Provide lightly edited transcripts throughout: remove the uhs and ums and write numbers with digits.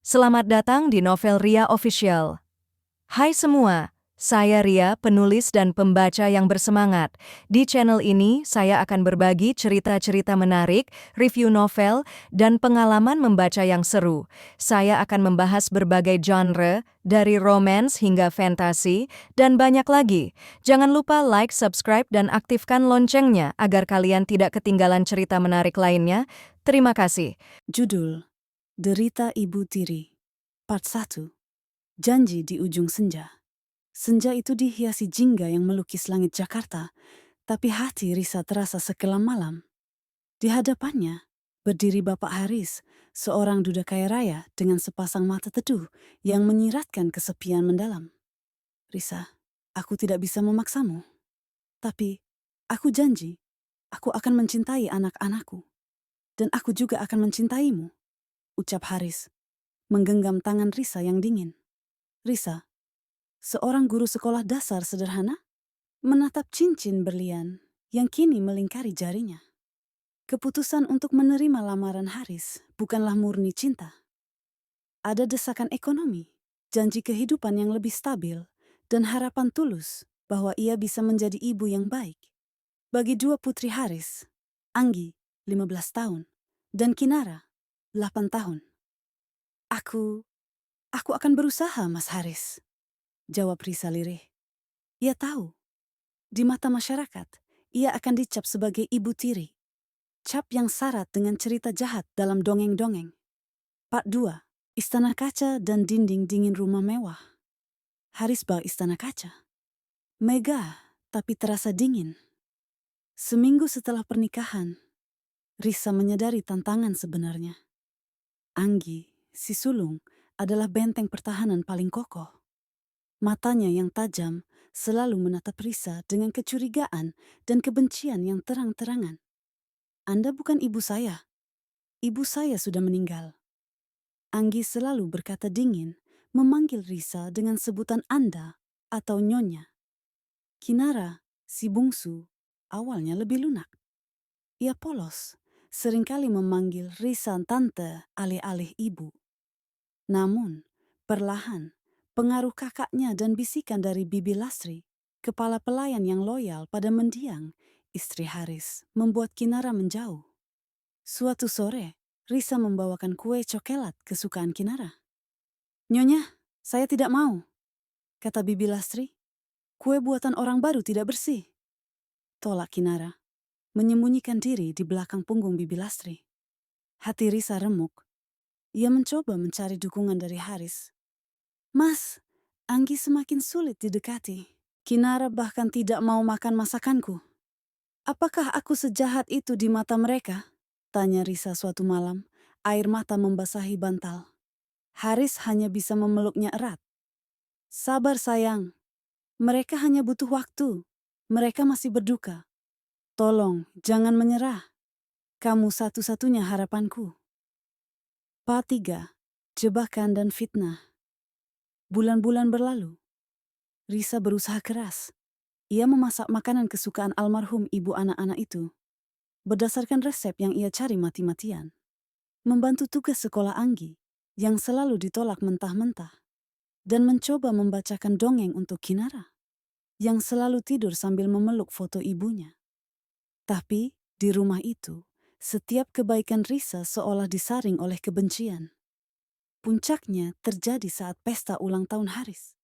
Selamat datang di Novel Ria Official. Hai semua, saya Ria, penulis dan pembaca yang bersemangat. Di channel ini, saya akan berbagi cerita-cerita menarik, review novel, dan pengalaman membaca yang seru. Saya akan membahas berbagai genre, dari romance hingga fantasi, dan banyak lagi. Jangan lupa like, subscribe, dan aktifkan loncengnya agar kalian tidak ketinggalan cerita menarik lainnya. Terima kasih. Judul Derita Ibu Tiri Part 1. Janji di ujung senja. Senja itu dihiasi jingga yang melukis langit Jakarta, tapi hati Risa terasa sekelam malam. Di hadapannya berdiri Bapak Haris, seorang duda kaya raya dengan sepasang mata teduh yang menyiratkan kesepian mendalam. Risa, aku tidak bisa memaksamu, tapi aku janji aku akan mencintai anak-anakku, dan aku juga akan mencintaimu, ucap Haris, menggenggam tangan Risa yang dingin. Risa, seorang guru sekolah dasar sederhana, menatap cincin berlian yang kini melingkari jarinya. Keputusan untuk menerima lamaran Haris bukanlah murni cinta. Ada desakan ekonomi, janji kehidupan yang lebih stabil, dan harapan tulus bahwa ia bisa menjadi ibu yang baik. Bagi dua putri Haris, Anggi, 15 tahun, dan Kinara, 8 tahun. Aku akan berusaha, Mas Haris, jawab Risa lirih. Ia tahu, di mata masyarakat, ia akan dicap sebagai ibu tiri. Cap yang syarat dengan cerita jahat dalam dongeng-dongeng. Part 2. Istana kaca dan dinding dingin rumah mewah. Haris bak istana kaca. Megah, tapi terasa dingin. Seminggu setelah pernikahan, Risa menyadari tantangan sebenarnya. Anggi, si sulung, adalah benteng pertahanan paling kokoh. Matanya yang tajam selalu menatap Risa dengan kecurigaan dan kebencian yang terang-terangan. Anda bukan ibu saya. Ibu saya sudah meninggal. Anggi selalu berkata dingin, memanggil Risa dengan sebutan Anda atau Nyonya. Kinara, si bungsu, awalnya lebih lunak. Ia polos, seringkali memanggil Risa tante alih-alih ibu. Namun, perlahan, pengaruh kakaknya dan bisikan dari Bibi Lasri, kepala pelayan yang loyal pada mendiang, istri Haris, membuat Kinara menjauh. Suatu sore, Risa membawakan kue cokelat kesukaan Kinara. Nyonya, saya tidak mau, kata Bibi Lasri. Kue buatan orang baru tidak bersih. Tolak Kinara, menyembunyikan diri di belakang punggung Bibi Lasri. Hati Risa remuk. Ia mencoba mencari dukungan dari Haris. Mas, Anggi semakin sulit didekati. Kinara bahkan tidak mau makan masakanku. Apakah aku sejahat itu di mata mereka? Tanya Risa suatu malam, air mata membasahi bantal. Haris hanya bisa memeluknya erat. Sabar sayang, mereka hanya butuh waktu. Mereka masih berduka. Tolong, jangan menyerah. Kamu satu-satunya harapanku. Part 3. Jebakan dan fitnah. Bulan-bulan berlalu. Risa berusaha keras. Ia memasak makanan kesukaan almarhum ibu anak-anak itu, berdasarkan resep yang ia cari mati-matian. Membantu tugas sekolah Anggi, yang selalu ditolak mentah-mentah. Dan mencoba membacakan dongeng untuk Kinara, yang selalu tidur sambil memeluk foto ibunya. Tapi, di rumah itu, setiap kebaikan Risa seolah disaring oleh kebencian. Puncaknya terjadi saat pesta ulang tahun Haris.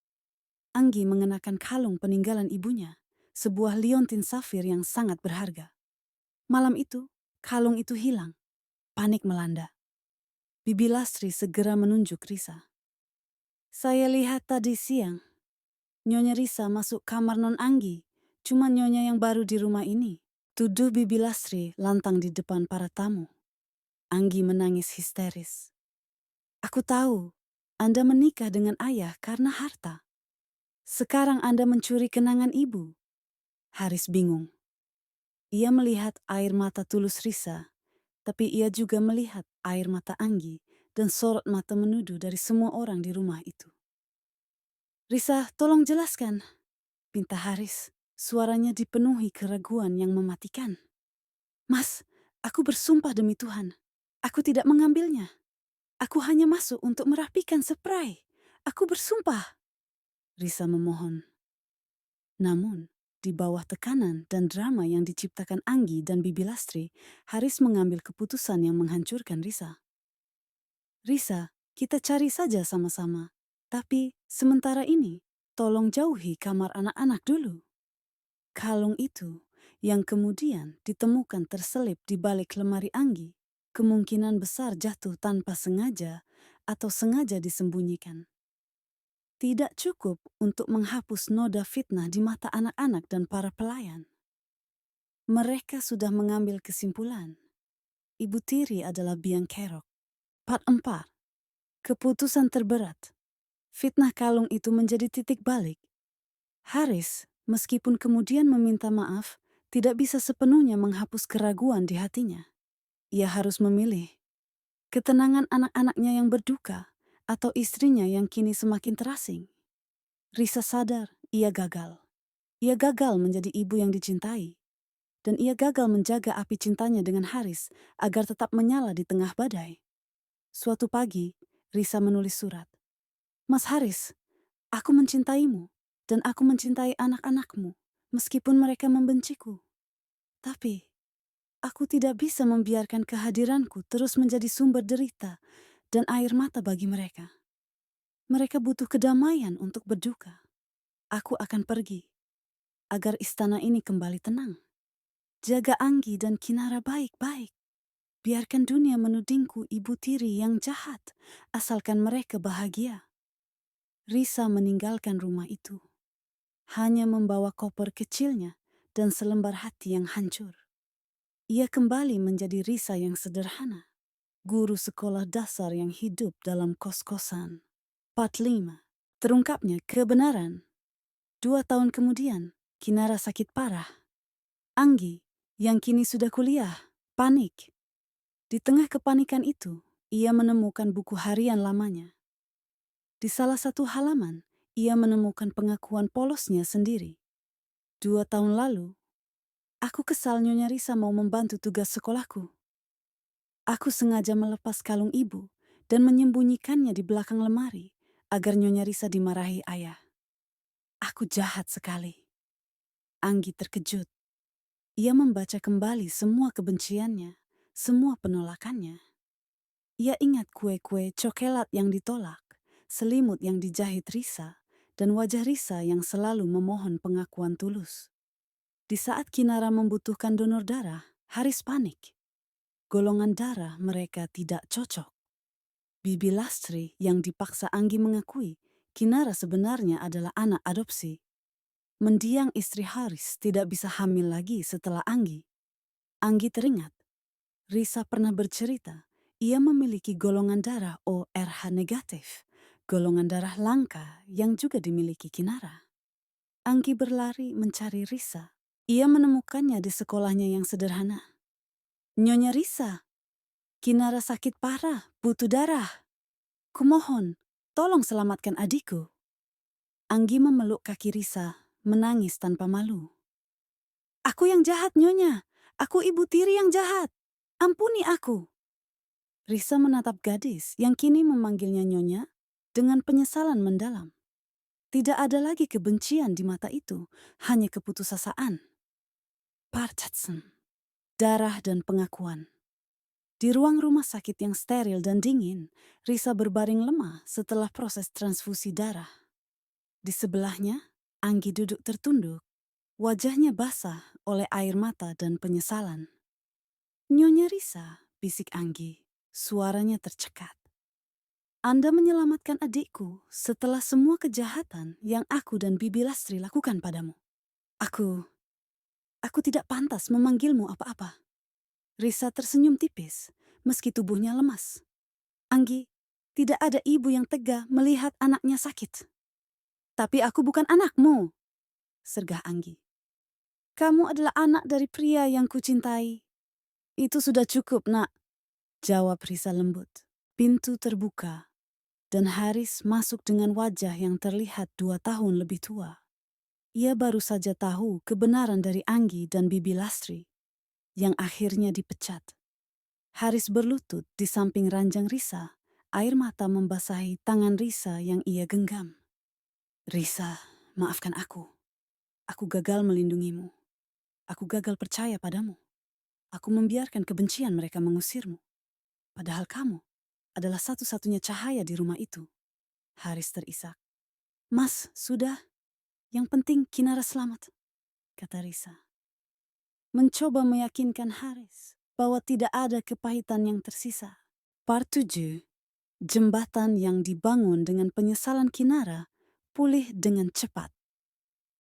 Anggi mengenakan kalung peninggalan ibunya, sebuah liontin safir yang sangat berharga. Malam itu, kalung itu hilang. Panik melanda. Bibi Lastri segera menunjuk Risa. Saya lihat tadi siang, Nyonya Risa masuk kamar non Anggi. Cuma Nyonya yang baru di rumah ini. Tuduh Bibi Lastri lantang di depan para tamu. Anggi menangis histeris. Aku tahu, Anda menikah dengan ayah karena harta. Sekarang Anda mencuri kenangan ibu. Haris bingung. Ia melihat air mata tulus Risa, tapi ia juga melihat air mata Anggi dan sorot mata menuduh dari semua orang di rumah itu. Risa, tolong jelaskan, pinta Haris. Suaranya dipenuhi keraguan yang mematikan. Mas, aku bersumpah demi Tuhan, aku tidak mengambilnya. Aku hanya masuk untuk merapikan spray. Aku bersumpah. Risa memohon. Namun, di bawah tekanan dan drama yang diciptakan Anggi dan Bibi Lastri, Haris mengambil keputusan yang menghancurkan Risa. Risa, kita cari saja sama-sama. Tapi, sementara ini, tolong jauhi kamar anak-anak dulu. Kalung itu, yang kemudian ditemukan terselip di balik lemari Anggi, kemungkinan besar jatuh tanpa sengaja atau sengaja disembunyikan. Tidak cukup untuk menghapus noda fitnah di mata anak-anak dan para pelayan. Mereka sudah mengambil kesimpulan. Ibu tiri adalah biang kerok. Part 4. Keputusan terberat. Fitnah kalung itu menjadi titik balik. Haris, meskipun kemudian meminta maaf, tidak bisa sepenuhnya menghapus keraguan di hatinya. Ia harus memilih ketenangan anak-anaknya yang berduka atau istrinya yang kini semakin terasing. Risa sadar ia gagal. Ia gagal menjadi ibu yang dicintai. Dan ia gagal menjaga api cintanya dengan Haris agar tetap menyala di tengah badai. Suatu pagi, Risa menulis surat. Mas Haris, aku mencintaimu dan aku mencintai anak-anakmu meskipun mereka membenciku. Tapi, aku tidak bisa membiarkan kehadiranku terus menjadi sumber derita dan air mata bagi mereka. Mereka butuh kedamaian untuk berduka. Aku akan pergi agar istana ini kembali tenang. Jaga Anggi dan Kinara baik-baik. Biarkan dunia menudingku ibu tiri yang jahat, asalkan mereka bahagia. Risa meninggalkan rumah itu. Hanya membawa koper kecilnya dan selembar hati yang hancur. Ia kembali menjadi Risa yang sederhana. Guru sekolah dasar yang hidup dalam kos-kosan. Part 5. Terungkapnya kebenaran. 2 tahun kemudian, Kinara sakit parah. Anggi, yang kini sudah kuliah, panik. Di tengah kepanikan itu, ia menemukan buku harian lamanya. Di salah satu halaman, ia menemukan pengakuan polosnya sendiri. 2 tahun lalu, aku kesal Nyonya Risa mau membantu tugas sekolahku. Aku sengaja melepas kalung ibu dan menyembunyikannya di belakang lemari agar Nyonya Risa dimarahi ayah. Aku jahat sekali. Anggi terkejut. Ia membaca kembali semua kebenciannya, semua penolakannya. Ia ingat kue-kue cokelat yang ditolak, selimut yang dijahit Risa, dan wajah Risa yang selalu memohon pengakuan tulus. Di saat Kinara membutuhkan donor darah, Haris panik. Golongan darah mereka tidak cocok. Bibi Lastri yang dipaksa Anggi mengakui Kinara sebenarnya adalah anak adopsi. Mendiang istri Haris tidak bisa hamil lagi setelah Anggi. Anggi teringat, Risa pernah bercerita, ia memiliki golongan darah ORH negatif, golongan darah langka yang juga dimiliki Kinara. Anggi berlari mencari Risa. Ia menemukannya di sekolahnya yang sederhana. Nyonya Risa, Kinara sakit parah, butuh darah. Kumohon, tolong selamatkan adikku. Anggi memeluk kaki Risa, menangis tanpa malu. Aku yang jahat, Nyonya. Aku ibu tiri yang jahat. Ampuni aku. Risa menatap gadis yang kini memanggilnya Nyonya dengan penyesalan mendalam. Tidak ada lagi kebencian di mata itu, hanya keputusasaan. Parcatsen, darah dan pengakuan. Di ruang rumah sakit yang steril dan dingin, Risa berbaring lemah setelah proses transfusi darah. Di sebelahnya, Anggi duduk tertunduk. Wajahnya basah oleh air mata dan penyesalan. Nyonya Risa, bisik Anggi, suaranya tercekat. Anda menyelamatkan adikku setelah semua kejahatan yang aku dan Bibi Lastri lakukan padamu. Aku tidak pantas memanggilmu apa-apa. Risa tersenyum tipis, meski tubuhnya lemas. Anggi, tidak ada ibu yang tega melihat anaknya sakit. Tapi aku bukan anakmu, sergah Anggi. Kamu adalah anak dari pria yang kucintai. Itu sudah cukup, Nak, jawab Risa lembut. Pintu terbuka, dan Haris masuk dengan wajah yang terlihat 2 tahun lebih tua. Ia baru saja tahu kebenaran dari Anggi dan Bibi Lastri, yang akhirnya dipecat. Haris berlutut di samping ranjang Risa Air mata membasahi tangan Risa yang ia genggam. Risa, maafkan aku. Aku gagal melindungimu. Aku gagal percaya padamu. Aku membiarkan kebencian mereka mengusirmu. Padahal kamu adalah satu-satunya cahaya di rumah itu. Haris terisak. Mas, sudah. Yang penting Kinara selamat, kata Risa. Mencoba meyakinkan Haris bahwa tidak ada kepahitan yang tersisa. Part 7. Jembatan yang dibangun dengan penyesalan Kinara pulih dengan cepat.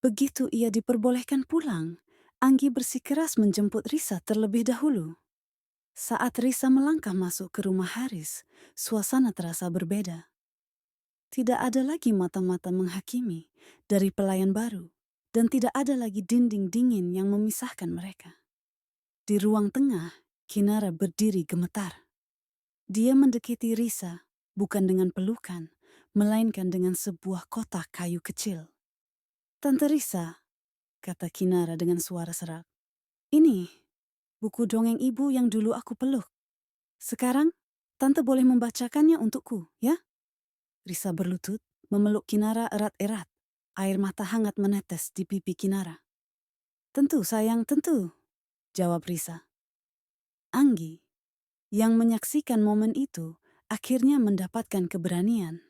Begitu ia diperbolehkan pulang, Anggi bersikeras menjemput Risa terlebih dahulu. Saat Risa melangkah masuk ke rumah Haris, suasana terasa berbeda. Tidak ada lagi mata-mata menghakimi dari pelayan baru, dan tidak ada lagi dinding dingin yang memisahkan mereka. Di ruang tengah, Kinara berdiri gemetar. Dia mendekati Risa, bukan dengan pelukan, melainkan dengan sebuah kotak kayu kecil. Tante Risa, kata Kinara dengan suara serak. Ini, buku dongeng ibu yang dulu aku peluk. Sekarang, tante boleh membacakannya untukku, ya? Risa berlutut, memeluk Kinara erat-erat. Air mata hangat menetes di pipi Kinara. Tentu, sayang, tentu, jawab Risa. Anggi, yang menyaksikan momen itu, akhirnya mendapatkan keberanian.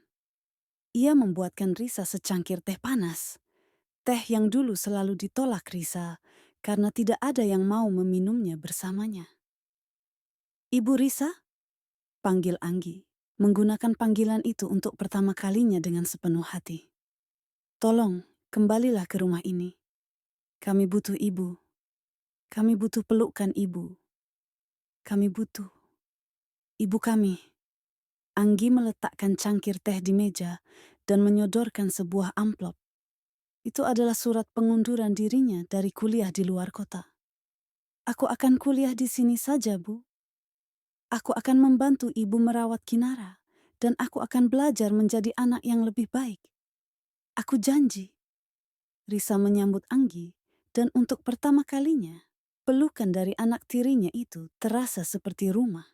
Ia membuatkan Risa secangkir teh panas. Teh yang dulu selalu ditolak Risa karena tidak ada yang mau meminumnya bersamanya. Ibu Risa? Panggil Anggi, menggunakan panggilan itu untuk pertama kalinya dengan sepenuh hati. Tolong, kembalilah ke rumah ini. Kami butuh ibu. Kami butuh pelukan ibu. Kami butuh ibu kami. Anggi meletakkan cangkir teh di meja dan menyodorkan sebuah amplop. Itu adalah surat pengunduran dirinya dari kuliah di luar kota. Aku akan kuliah di sini saja, Bu. Aku akan membantu ibu merawat Kinara, dan aku akan belajar menjadi anak yang lebih baik. Aku janji. Risa menyambut Anggi, dan untuk pertama kalinya, pelukan dari anak tirinya itu terasa seperti rumah.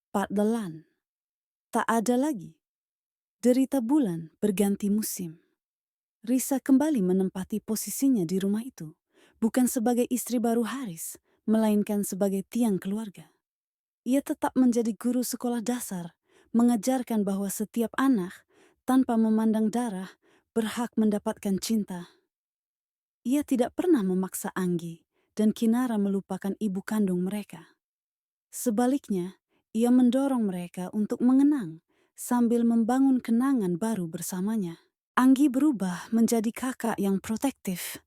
Part 8. Tak ada lagi. Derita bulan berganti musim. Risa kembali menempati posisinya di rumah itu, bukan sebagai istri baru Haris, melainkan sebagai tiang keluarga. Ia tetap menjadi guru sekolah dasar, mengajarkan bahwa setiap anak, tanpa memandang darah, berhak mendapatkan cinta. Ia tidak pernah memaksa Anggi dan Kinara melupakan ibu kandung mereka. Sebaliknya, ia mendorong mereka untuk mengenang sambil membangun kenangan baru bersamanya. Anggi berubah menjadi kakak yang protektif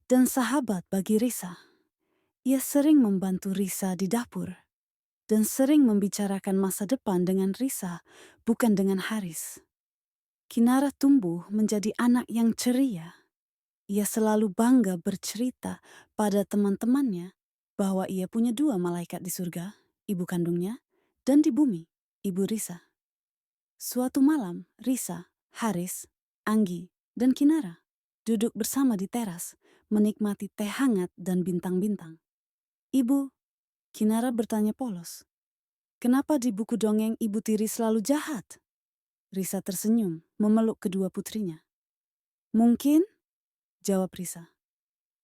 dan sahabat bagi Risa. Ia sering membantu Risa di dapur dan sering membicarakan masa depan dengan Risa, bukan dengan Haris. Kinara tumbuh menjadi anak yang ceria. Ia selalu bangga bercerita pada teman-temannya bahwa ia punya 2 malaikat di surga, ibu kandungnya, dan di bumi, ibu Risa. Suatu malam, Risa, Haris, Anggi, dan Kinara duduk bersama di teras, menikmati teh hangat dan bintang-bintang. Ibu, Kinara bertanya polos. Kenapa di buku dongeng Ibu Tiri selalu jahat? Risa tersenyum, memeluk kedua putrinya. Mungkin, jawab Risa,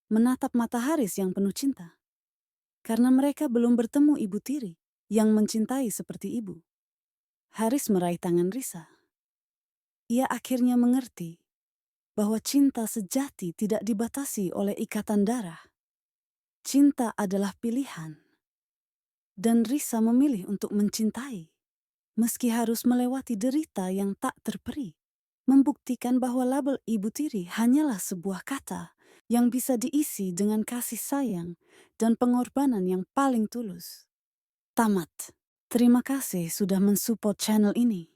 menatap mata Haris yang penuh cinta. Karena mereka belum bertemu Ibu Tiri yang mencintai seperti ibu. Haris meraih tangan Risa. Ia akhirnya mengerti bahwa cinta sejati tidak dibatasi oleh ikatan darah. Cinta adalah pilihan. Dan Risa memilih untuk mencintai, meski harus melewati derita yang tak terperi. Membuktikan bahwa label ibu tiri hanyalah sebuah kata yang bisa diisi dengan kasih sayang dan pengorbanan yang paling tulus. Tamat. Terima kasih sudah mensupport channel ini.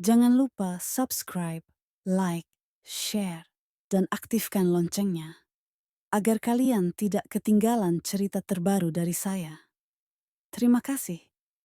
Jangan lupa subscribe, like, share, dan aktifkan loncengnya agar kalian tidak ketinggalan cerita terbaru dari saya. Terima kasih.